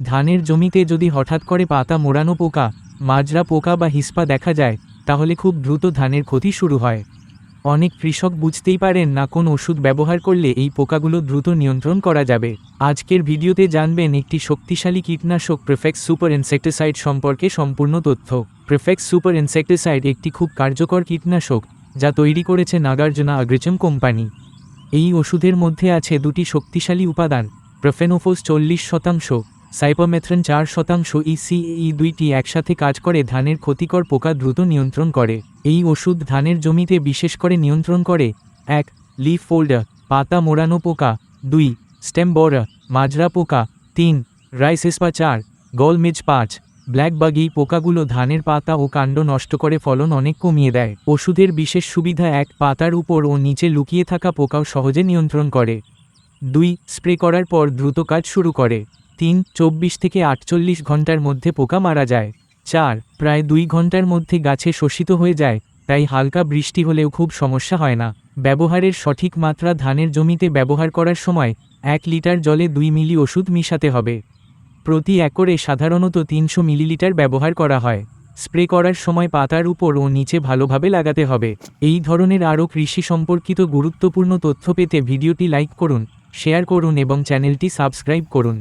ধানের জমিতে যদি হঠাৎ করে পাতা মোড়ানো পোকা, মাজরা পোকা বা হিস্পা দেখা যায়, তাহলে খুব দ্রুত ধানের ক্ষতি শুরু হয়। অনেক কৃষক বুঝতেই পারেন না কোন ওষুধ ব্যবহার করলে এই পোকাগুলো দ্রুত নিয়ন্ত্রণ করা যাবে। আজকের ভিডিওতে জানবেন একটি শক্তিশালী কীটনাশক প্রেফেক্স সুপার ইনসেক্টিসাইড সম্পর্কে সম্পূর্ণ তথ্য। প্রেফেক্স সুপার ইনসেক্টিসাইড একটি খুব কার্যকর কীটনাশক, যা তৈরি করেছে নাগার্জুনা অ্যাগ্রোচেম কোম্পানি। এই ওষুধের মধ্যে আছে দুটি শক্তিশালী উপাদান, প্রোফেনোফোস 40%, সাইপারমেথ্রিন 4%। এই দুইটি একসাথে কাজ করে ধানের ক্ষতিকর পোকা দ্রুত নিয়ন্ত্রণ করে। এই ওষুধ ধানের জমিতে বিশেষ করে নিয়ন্ত্রণ করে 1. লিফ ফোল্ডার পাতা মোড়ানো পোকা, 2. স্টেম বোরার মাজরা পোকা, 3. Rice hispa, 4. Gall midge, 5. Black bug. এই পোকাগুলো ধানের পাতা ও কাণ্ড নষ্ট করে ফলন অনেক কমিয়ে দেয়। ওষুধের বিশেষ সুবিধা 1. পাতার উপর ও নিচে লুকিয়ে থাকা পোকাও সহজে নিয়ন্ত্রণ করে। 2. স্প্রে করার পর দ্রুত কাজ শুরু করে। 3. 24 থেকে 48 ঘন্টার মধ্যে পোকা মারা যায়। 4. প্রায় 2 ঘন্টার মধ্যে গাছে শোষিত হয়ে যায়, তাই হালকা বৃষ্টি হলেও খুব সমস্যা হয় না। ব্যবহারের সঠিক মাত্রা ধানের জমিতে ব্যবহার করার সময় 1 লিটার জলে 2 মিলি ওষুধ মিশাতে হবে। প্রতি একরে সাধারণত 300 মিলিলিটার ব্যবহার করা হয়। স্প্রে করার সময় পাতার উপর ও নিচে ভালোভাবে লাগাতে হবে। এই ধরনের আরও কৃষি সম্পর্কিত গুরুত্বপূর্ণ তথ্য পেতে ভিডিওটি লাইক করুন, শেয়ার করুন এবং চ্যানেলটি সাবস্ক্রাইব করুন।